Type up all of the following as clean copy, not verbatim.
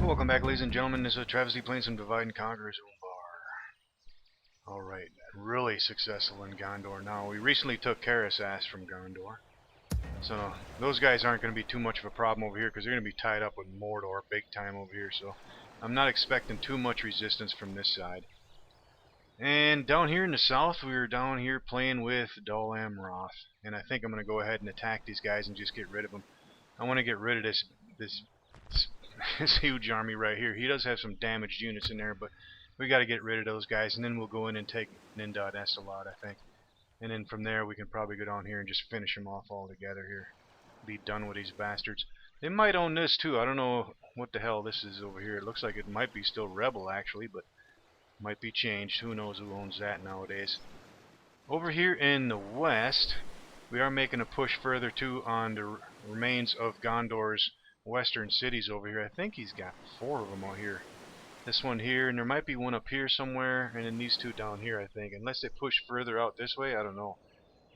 Welcome back, ladies and gentlemen. This is AhTravesty playing some Divide and Conquer as Umbar. Alright, really successful in Gondor now. We recently took Karasass from Gondor. So those guys aren't going to be too much of a problem over here because they're going to be tied up with Mordor big time over here. So I'm not expecting too much resistance from this side. And down here in the south, we were down here playing with Dol Amroth. And I think I'm going to go ahead and attack these guys and just get rid of them. I want to get rid of this huge army right here. He does have some damaged units in there, but we got to get rid of those guys, and then we'll go in and take Nindad Estalad, I think. And then from there we can probably go down here and just finish them off all together here. Be done with these bastards. They might own this too. I don't know what the hell this is over here. It looks like it might be still Rebel actually, but might be changed. Who knows who owns that nowadays. Over here in the west, we are making a push further too on the remains of Gondor's western cities over here. I think he's got 4 of them out here. This one here, and there might be one up here somewhere, and then these 2 down here, I think. Unless they push further out this way, I don't know.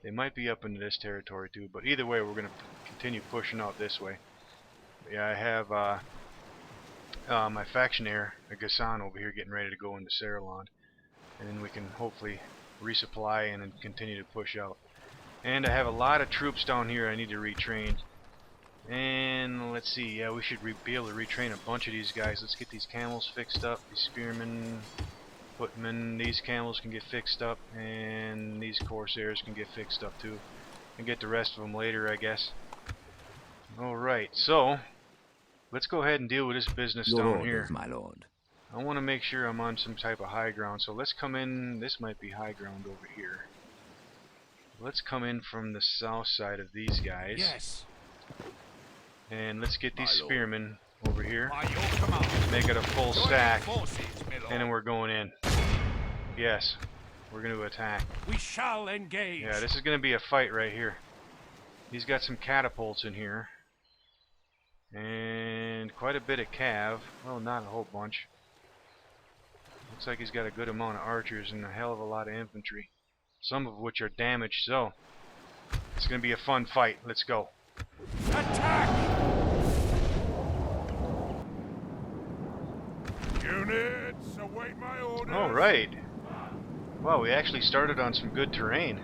They might be up into this territory too, but either way, we're going to continue pushing out this way. Yeah, I have my factionaire, Gassan, over here getting ready to go into Saruland, and then we can hopefully resupply and then continue to push out. And I have a lot of troops down here I need to retrain. And let's see, yeah, we should be able to retrain a bunch of these guys. Let's get these camels fixed up, these spearmen, footmen. These camels can get fixed up, and these corsairs can get fixed up too. And get the rest of them later, I guess. Alright, so let's go ahead and deal with this business down here. My lord. I want to make sure I'm on some type of high ground, so let's come in. This might be high ground over here. Let's come in from the south side of these guys. Yes. And let's get these spearmen over here. Make it a full stack. And then we're going in. Yes. We're going to attack. We shall engage. Yeah, this is going to be a fight right here. He's got some catapults in here. And quite a bit of cav. Well, not a whole bunch. Looks like he's got a good amount of archers and a hell of a lot of infantry. Some of which are damaged, so it's going to be a fun fight. Let's go. Attack! Units, await my orders. Alright. Wow, we actually started on some good terrain.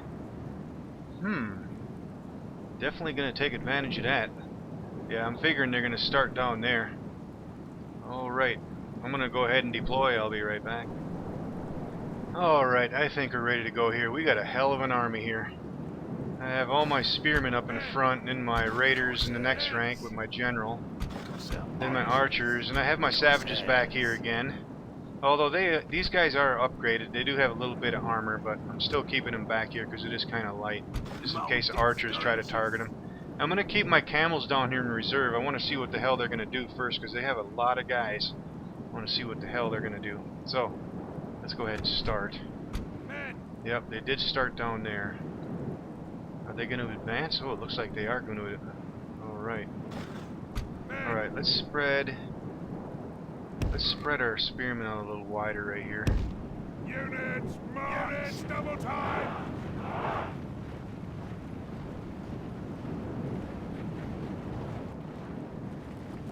Definitely going to take advantage of that. Yeah, I'm figuring they're going to start down there. Alright. I'm going to go ahead and deploy. I'll be right back. Alright, I think we're ready to go here. We got a hell of an army here. I have all my spearmen up in the front, and then my raiders in the next rank with my general. Then my archers, and I have my savages back here again. Although these guys are upgraded, they do have a little bit of armor, but I'm still keeping them back here because it is kind of light, just in case the archers try to target them. I'm going to keep my camels down here in reserve. I want to see what the hell they're going to do first because they have a lot of guys. I want to see what the hell they're going to do. So, let's go ahead and start. Yep, they did start down there. Are they going to advance? Oh, it looks like they are going to. Alright. Alright, let's spread our spearmen out a little wider right here. Units, units, double time.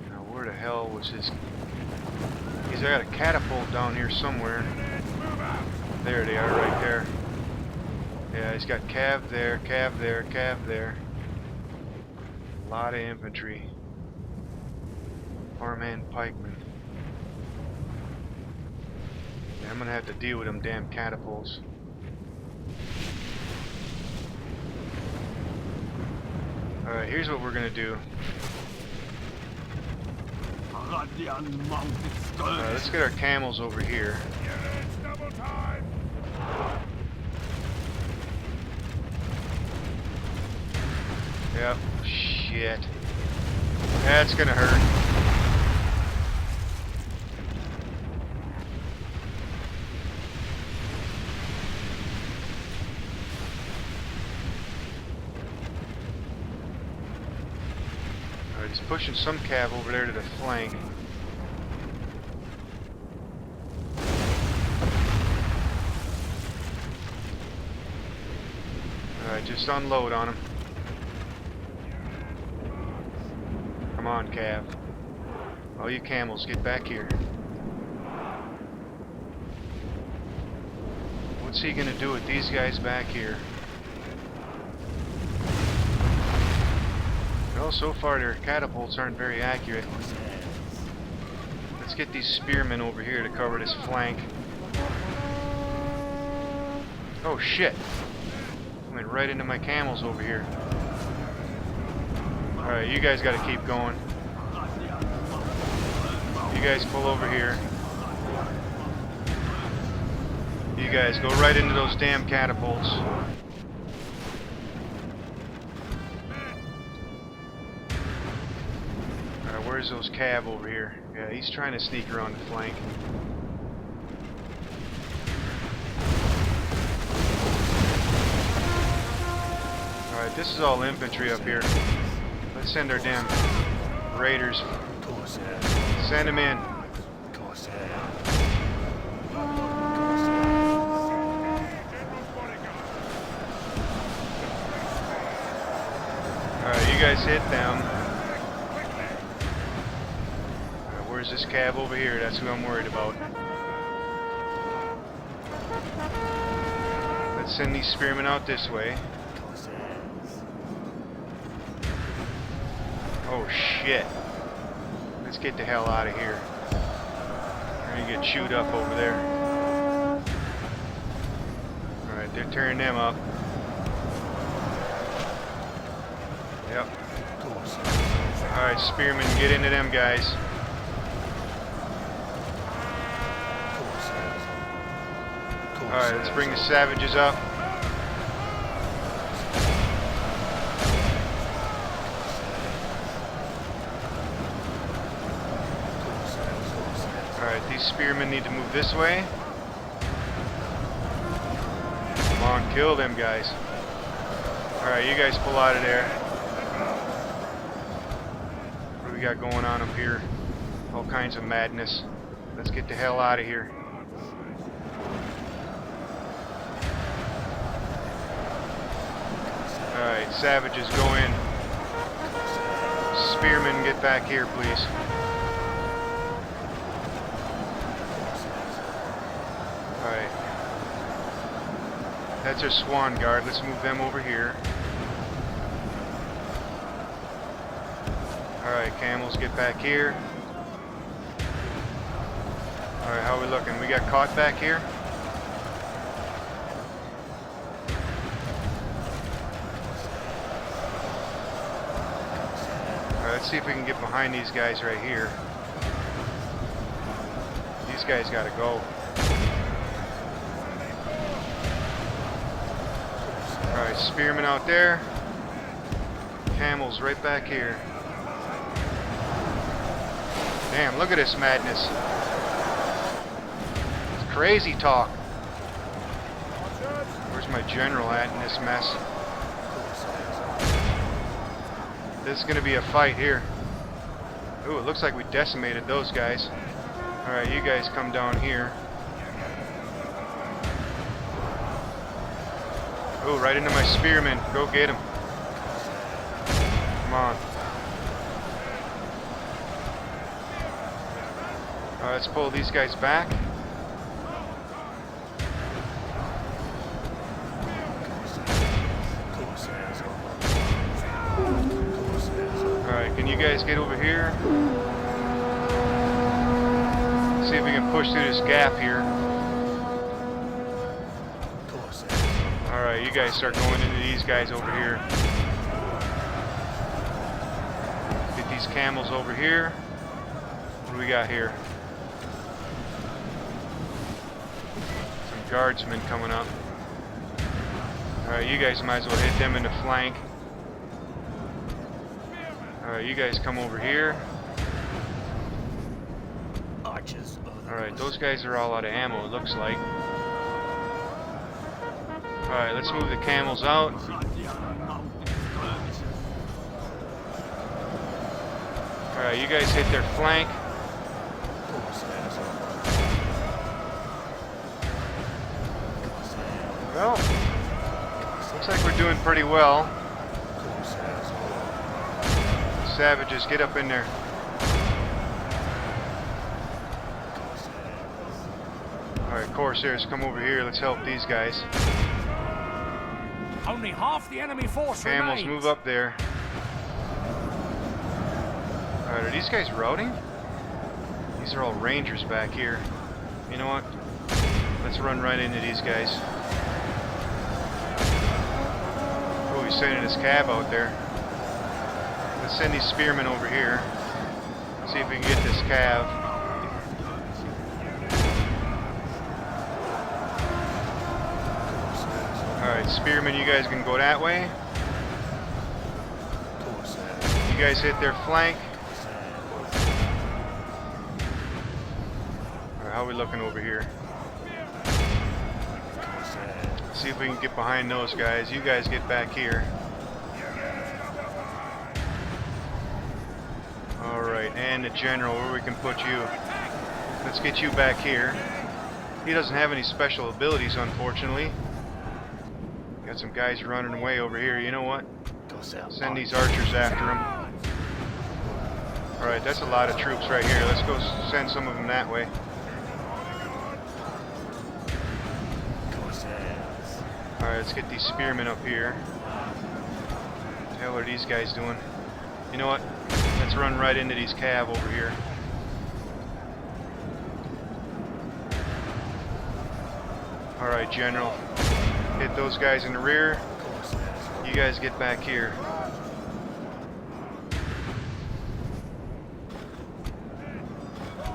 Now, where the hell was his... He's got a catapult down here somewhere. There they are right there. Yeah, he's got cav there, cav there, cav there. A lot of infantry. Farmhand pikemen. Yeah, I'm gonna have to deal with them damn catapults. Alright, here's what we're gonna do. Let's get our camels over here. Units, double time. Yep. Shit. That's gonna hurt. Alright, he's pushing some cav over there to the flank. Alright, just unload on him. Come on, Cav. All you camels, get back here. What's he gonna do with these guys back here? Well, so far their catapults aren't very accurate. Let's get these spearmen over here to cover this flank. Oh shit! Went right into my camels over here. Alright, you guys gotta keep going. You guys pull over here. You guys go right into those damn catapults. Alright, where's those cav over here? Yeah, he's trying to sneak around the flank. Alright, this is all infantry up here. Let's send our damn raiders. Send them in. Alright, you guys hit them. Alright, where's this cav over here? That's who I'm worried about. Let's send these spearmen out this way. Oh shit. Let's get the hell out of here. We're gonna get chewed up over there. Alright, they're tearing them up. Yep. Alright, spearmen, get into them guys. Alright, let's bring the savages up. Alright, these spearmen need to move this way. Come on, kill them guys. Alright, you guys pull out of there. What do we got going on up here? All kinds of madness. Let's get the hell out of here. Alright, savages go in. Spearmen, get back here, please. Alright. That's our swan guard. Let's move them over here. Alright, camels, get back here. Alright, how are we looking? We got caught back here? Alright, let's see if we can get behind these guys right here. These guys gotta go. Alright, spearmen out there. Camels right back here. Damn, look at this madness. It's crazy talk. Where's my general at in this mess? This is gonna be a fight here. Ooh, it looks like we decimated those guys. Alright, you guys come down here. Ooh, right into my spearmen. Go get him. Come on. Alright, let's pull these guys back. Alright, can you guys get over here? See if we can push through this gap here. Alright, you guys start going into these guys over here. Get these camels over here. What do we got here? Some guardsmen coming up. Alright, you guys might as well hit them in the flank. Alright, you guys come over here. Alright, those guys are all out of ammo, it looks like. Alright, let's move the camels out. Alright, you guys hit their flank. Well, looks like we're doing pretty well. Savages, get up in there. Alright, Corsairs, come over here. Let's help these guys. Only half the enemy force Camels, remains. move up there. Alright, are these guys routing? These are all rangers back here. You know what? Let's run right into these guys. Oh, he's sending his cab out there. Let's send these spearmen over here. See if we can get this cav. Alright, spearmen, you guys can go that way. You guys hit their flank. Alright, how are we looking over here? See if we can get behind those guys. You guys get back here. Alright, and the general, where we can put you. Let's get you back here. He doesn't have any special abilities, unfortunately. Got some guys running away over here. You know what? Send these archers after him. Alright, that's a lot of troops right here. Let's go send some of them that way. Alright, let's get these spearmen up here. What the hell are these guys doing? You know what? Let's run right into these cav over here. Alright, General. Hit those guys in the rear. You guys get back here.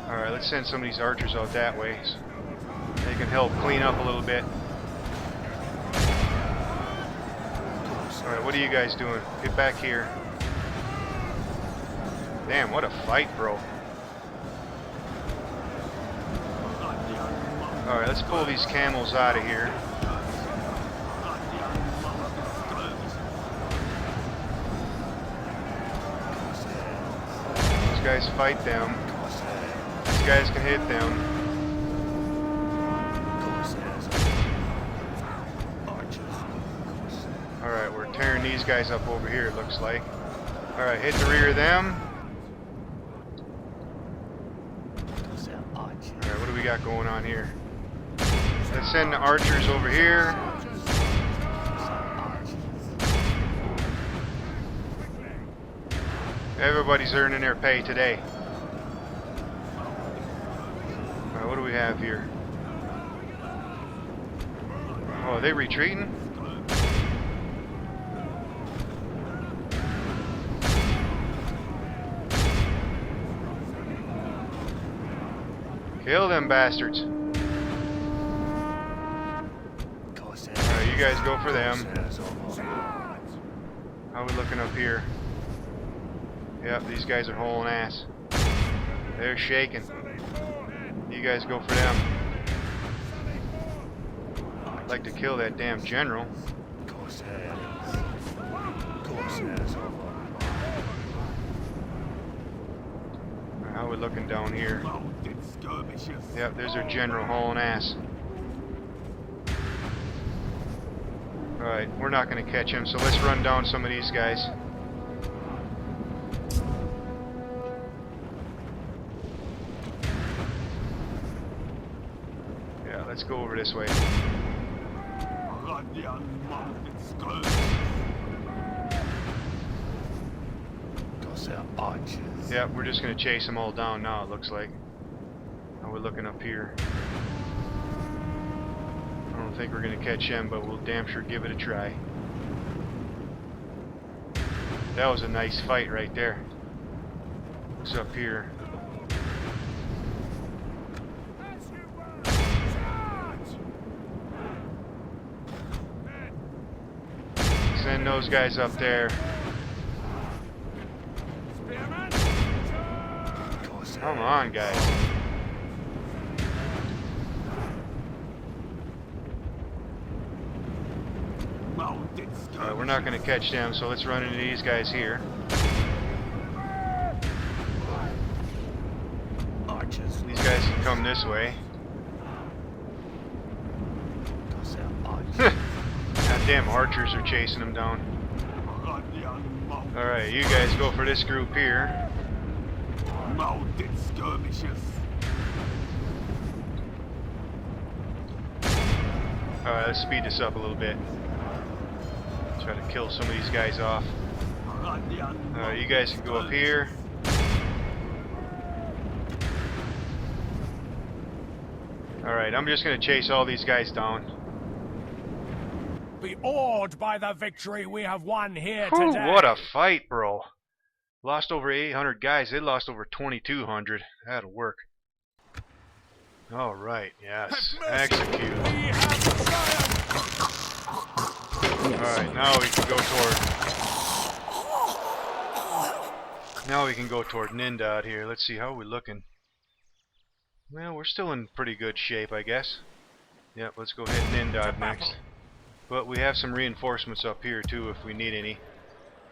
Alright, let's send some of these archers out that way. So they can help clean up a little bit. Alright, what are you guys doing? Get back here. Damn, what a fight, bro. Alright, let's pull these camels out of here. Those guys fight them. These guys can hit them. Alright, we're tearing these guys up over here, it looks like. Alright, hit the rear of them. Alright, what do we got going on here? Let's send the archers over here. Everybody's earning their pay today. Alright, what do we have here? Oh, are they retreating? Kill them bastards. Alright, you guys go for them. How are we looking up here? Yep, these guys are hauling ass. They're shaking. You guys go for them. I'd like to kill that damn general. How are we looking down here? Yep, there's our general hauling ass. Alright, we're not going to catch him, so let's run down some of these guys. Yeah, let's go over this way. Yeah, we're just going to chase them all down now, it looks like. Now we're looking up here. I don't think we're going to catch him, but we'll damn sure give it a try. That was a nice fight right there. Who's up here? Send those guys up there. Come on, guys. We're not going to catch them, so let's run into these guys here. These guys can come this way. Goddamn archers are chasing them down. Alright, you guys go for this group here. Alright, let's speed this up a little bit. Try to kill some of these guys off. You guys can go up here. Alright, I'm just going to chase all these guys down. Be awed by the victory we have won here Whew, today. what a fight, bro. Lost over 800 guys. They lost over 2,200. That'll work. Alright, yes. Execute. We have triumphed. Alright, now we can go toward... Now we can go toward Nindad here. Let's see, how are we looking? Well, we're still in pretty good shape, I guess. Yep, let's go hit Nindad next. But we have some reinforcements up here, too, if we need any.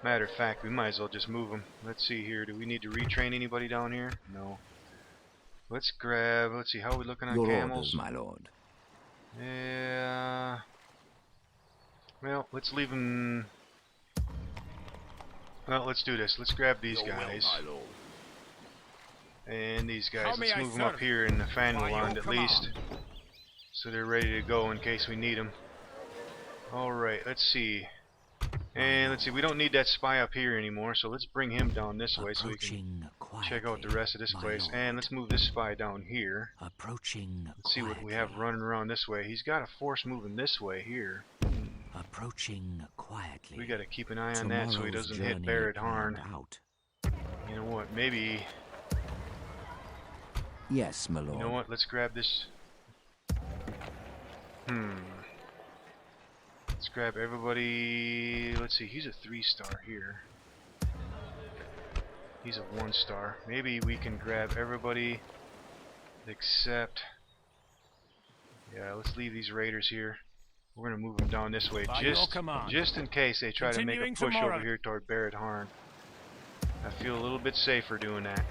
Matter of fact, we might as well just move them. Let's see here. Do we need to retrain anybody down here? No. Let's grab... Let's see, how are we looking on Your camels? orders, my lord. Yeah... Well, let's leave them... Well, let's do this. Let's grab these guys. And these guys. How may Let's I move them up serve? here in the Fanwell By your land at least. So they're ready to go in case we need them. Alright, let's see. And let's see, we don't need that spy up here anymore, so let's bring him down this way so we can check out the rest of this place. And let's move this spy down here. Let's see what we have running around this way. He's got a force moving this way here. Approaching quietly. We gotta keep an eye on that so he doesn't hit Barrett Harn. You know what, maybe... Yes, my lord. You know what, let's grab this... Let's grab everybody... Let's see, he's a 3-star here. He's a 1-star. Maybe we can grab everybody except... Yeah, let's leave these raiders here. We're going to move them down this way By your command. just in case they try to make a Continuing push tomorrow. over here toward Barrett Harn. I feel a little bit safer doing that.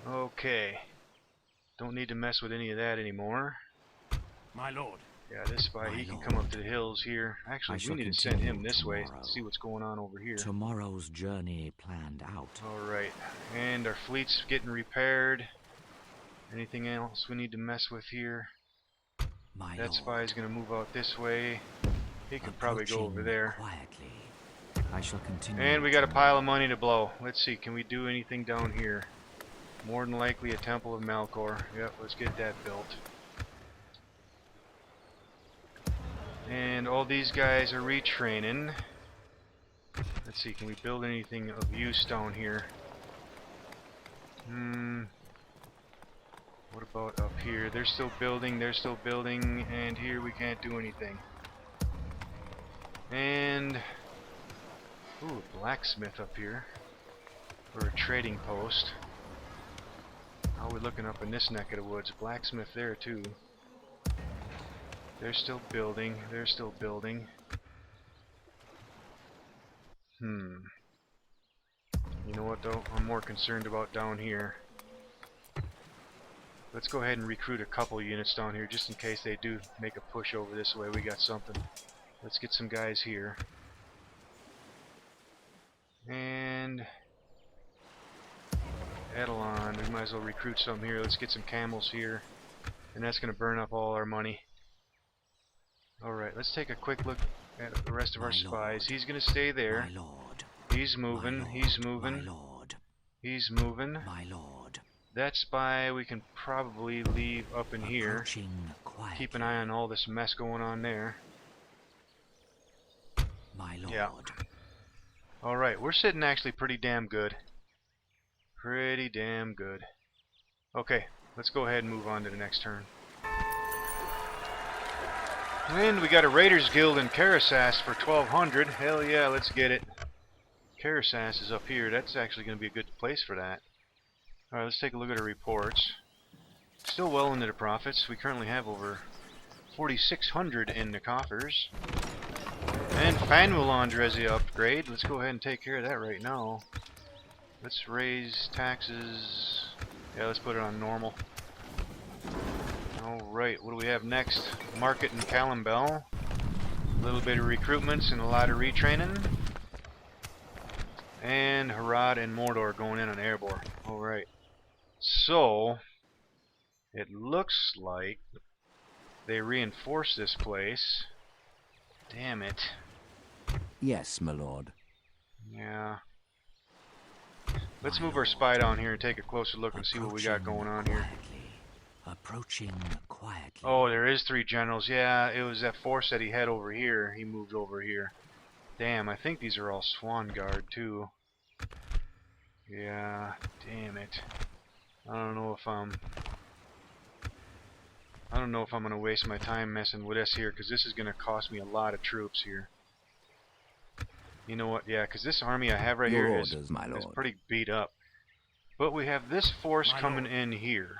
Okay. Don't need to mess with any of that anymore. My lord. Yeah, this spy, he can come up to the hills here. Actually, we need to send him this way to see what's going on over here. Tomorrow's journey planned out. Alright, and our fleet's getting repaired. Anything else we need to mess with here? My That lord. spy's gonna move out this way. He can probably go over Approaching there. Quietly. I shall continue. And we got a pile of money to blow. Let's see, can we do anything down here? More than likely a Temple of Malcor. Yep, let's get that built. And all these guys are retraining. Let's see, can we build anything of use down here? What about up here? They're still building, and here we can't do anything. And... Ooh, a blacksmith up here. Or a trading post. How are we looking up in this neck of the woods? Blacksmith there too. They're still building. You know what though? I'm more concerned about down here. Let's go ahead and recruit a couple units down here just in case they do make a push over this way. We got something. Let's get some guys here. And Edelon, we might as well recruit some here. Let's get some camels here. And that's going to burn up all our money. Alright, let's take a quick look at the rest of our spies. He's going to stay there. My lord. He's moving. He's moving. My lord. He's moving. My lord. That spy we can probably leave up in here. Approaching quietly. Keep an eye on all this mess going on there. My lord. Yeah. Alright, we're sitting actually pretty damn good. Pretty damn good. Okay, let's go ahead and move on to the next turn. And we got a Raiders Guild in Karasas for 1,200. Hell yeah, let's get it. Karasas is up here. That's actually going to be a good place for that. Alright, let's take a look at our reports. Still well into the profits. We currently have over 4,600 in the coffers. And Fanwell Andrezi upgrade. Let's go ahead and take care of that right now. Let's raise taxes. Yeah, let's put it on normal. Alright, what do we have next? Market and Calimbel. A little bit of recruitments and a lot of retraining. And Harad and Mordor going in on Erebor. Alright. So, it looks like they reinforce this place. Damn it. Yes, my lord. Yeah. Let's move our spy down here and take a closer look and see what we got going on here. Approaching quietly. Oh, there is 3 generals. Yeah, it was that force that he had over here. He moved over here. Damn, I think these are all Swan Guard too. Yeah, damn it. I don't know if I'm gonna waste my time messing with this here, because this is gonna cost me a lot of troops here. You know what? Yeah, because this army I have right Your here orders, my is lord. pretty beat up. But we have this force My coming lord. in here.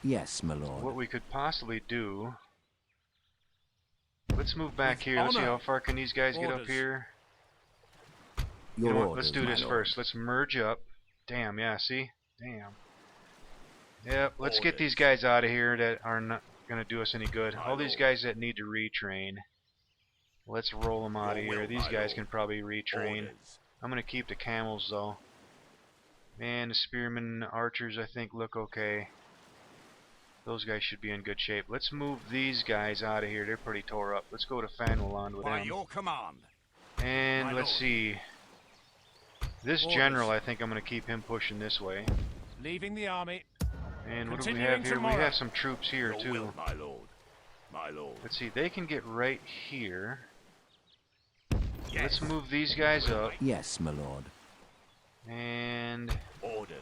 Yes, my lord. What we could possibly do... Let's move back With here. Let's see honor. how far can these guys get up Orders. here. Your You know what? orders, Let's do my this lord. first. Let's merge up. Damn, yeah, see? Damn. Yep, let's get Orders. these guys out of here that are not going to do us any good. My All these lord. guys that need to retrain, let's roll them out of Your here. will, These my guys lord. can probably retrain. Orders. I'm going to keep the camels, though. Man, the spearmen and the archers, I think, look okay. Those guys should be in good shape. Let's move these guys out of here. They're pretty tore up. Let's go to Fanwaland with By them. your command. And my let's lord. see. This Orders. general, I think I'm going to keep him pushing this way. Leaving the army. And what do we Continuing have here? tomorrow. We have some troops here, Your too. will, my lord. My lord. Let's see. They can get right here. Yes. Let's move these guys up. Yes, my lord. And Orders.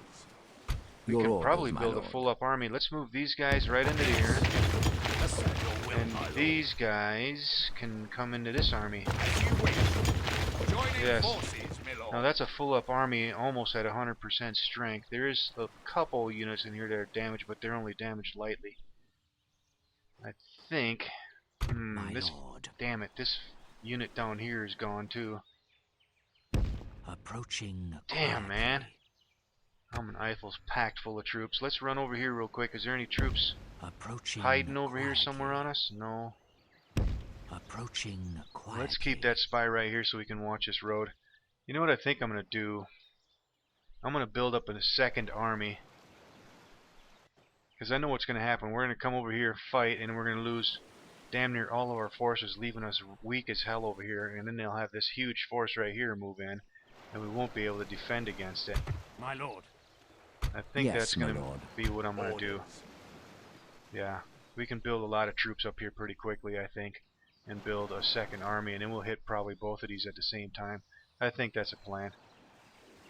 we Your can orders, probably my build lord. a full-up army. Let's move these guys right into here. Your will, And my lord. these guys can come into this army. As you wish. Joining Yes. forces, my lord. Now that's a full-up army, almost at 100% strength. There is a couple units in here that are damaged, but they're only damaged lightly. I think... My this... lord. Damn it, this unit down here is gone too. Approaching Damn, quietly. man. Eiffel's packed full of troops. Let's run over here real quick. Is there any troops Approaching hiding over here quietly. somewhere on us? No. Approaching quietly. Let's keep that spy right here so we can watch this road. You know what I think I'm going to do? I'm going to build up a second army. Because I know what's going to happen. We're going to come over here, fight, and we're going to lose damn near all of our forces, leaving us weak as hell over here. And then they'll have this huge force right here move in, and we won't be able to defend against it. My lord. I think Yes, that's my going to lord. be what I'm going to do. Orders. Yeah, we can build a lot of troops up here pretty quickly, I think, and build a second army, and then we'll hit probably both of these at the same time. I think that's a plan.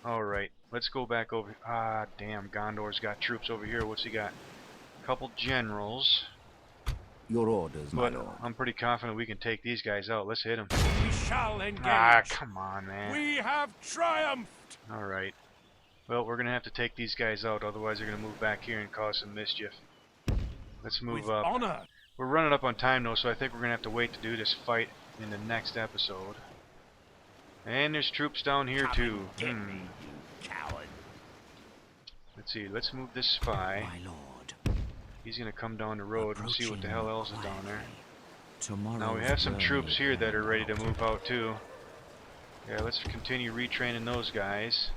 Alright, let's go back over. Ah, damn, Gondor's got troops over here. What's he got? A couple generals. Your orders, my But lord. I'm pretty confident we can take these guys out. Let's hit them. We shall engage. Ah, come on, man. We have triumphed. Alright. Well, we're going to have to take these guys out, otherwise they're going to move back here and cause some mischief. Let's move With up. honor. We're running up on time though, so I think we're going to have to wait to do this fight in the next episode. And there's troops down here Come too. and get me, you coward. Let's see, let's move this spy. My lord. He's going to come down the road and see what the hell else is down there. Tomorrow. Now we have some troops here that are ready to move out too. Yeah, let's continue retraining those guys.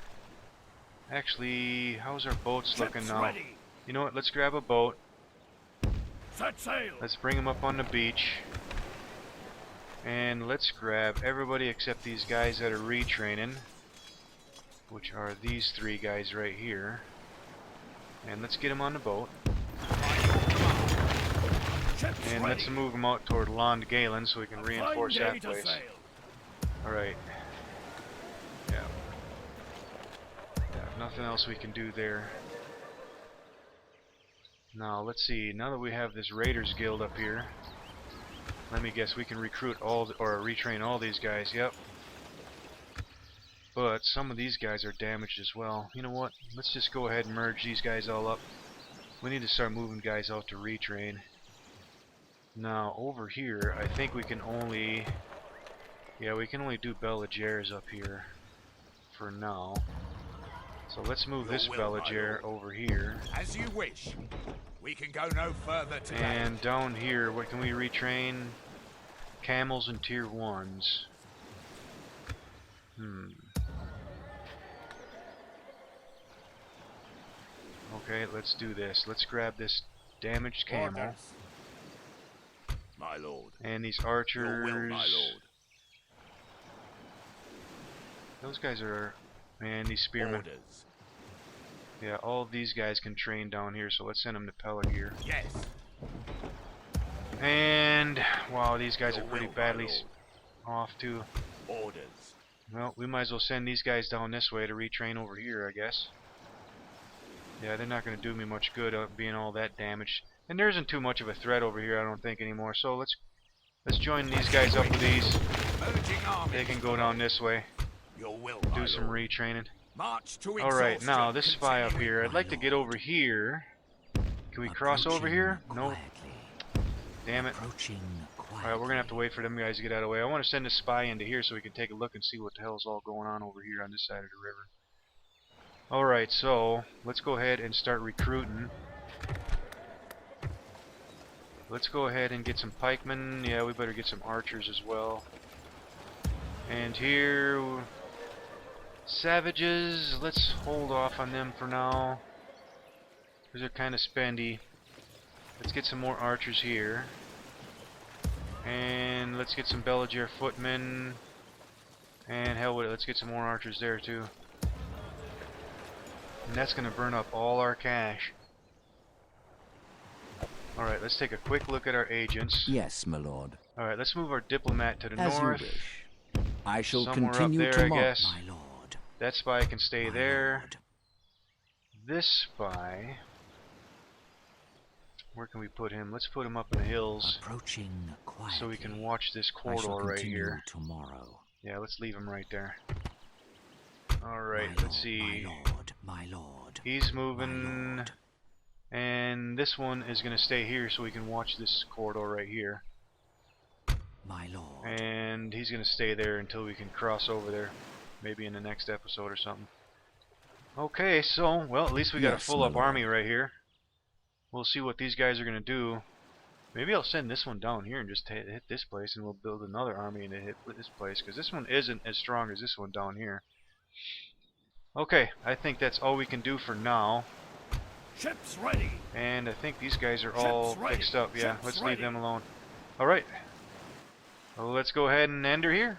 Actually, how's our boats looking Ships now? ready. You know what, let's grab a boat. Set sail. Let's bring them up on the beach. And let's grab everybody except these guys that are retraining, which are these 3 guys right here. And let's get them on the boat. Ships And ready. let's move them out toward Lond Galen so we can A reinforce fine day that to place. sail. Alright. Yeah. Yeah, nothing else we can do there. Now, let's see. Now that we have this Raiders Guild up here, let me guess, we can recruit all, or retrain all these guys. Yep. But some of these guys are damaged as well. You know what? Let's just go ahead and merge these guys all up. We need to start moving guys out to retrain. Now, over here, I think we can only... Yeah, we can only do Belligers up here for now. So let's move Your this will, my Belliger lord. over here. As you wish. We can go no further today. And down here, what can we retrain? Camels and tier 1s. Okay, let's do this. Let's grab this damaged camel. Orders. my lord. And these Your archers. will, my lord. Those guys are, man, these spearmen. Orders. Yeah, all of these guys can train down here, so let's send them to Pelargir. Yes. And wow, these guys Your are pretty will, my badly lord. off too. Orders. Well, we might as well send these guys down this way to retrain over here, I guess. Yeah, they're not going to do me much good being all that damaged. And there isn't too much of a threat over here, I don't think, anymore. So let's join these guys up with these. Merging armies. They can go down this way, Your will, do my some lord. retraining. March to Alright, exhaustion. now this spy up Continue. here, I'd like to get over here. Can we cross over here? Nope. Damn it. Approaching quietly. Alright, we're gonna have to wait for them guys to get out of the way. I want to send a spy into here so we can take a look and see what the hell's all going on over here on this side of the river. Alright, so let's go ahead and start recruiting. Let's go ahead and get some pikemen. Yeah, we better get some archers as well. And here, savages, let's hold off on them for now, because they're kind of spendy. Let's get some more archers here. And let's get some Belliger footmen. And hell with it, let's get some more archers there too. And that's going to burn up all our cash. Alright, let's take a quick look at our agents. Yes, my lord. Alright, let's move our diplomat to the As north. you wish. I shall Somewhere up continue there, I tomorrow, guess. my lord. That spy can stay My there. lord. This spy, where can we put him? Let's put him up in the hills Approaching quietly. so we can watch this I shall corridor right continue here. tomorrow. Yeah, let's leave him right there. Alright, My let's see. lord, my lord. He's My moving, lord. and this one is going to stay here so we can watch this corridor right here. My lord. And he's going to stay there until we can cross over there. Maybe in the next episode or something. Okay, so, well, at least we got a Yes, full my up lord. army right here. We'll see what these guys are going to do. Maybe I'll send this one down here and just hit this place, and we'll build another army and hit this place, because this one isn't as strong as this one down here. Okay, I think that's all we can do for now. Ships ready. And I think these guys are all Ships ready. fixed up. Yeah, Ships let's ready. leave them alone. Alright. Well, let's go ahead and end her here.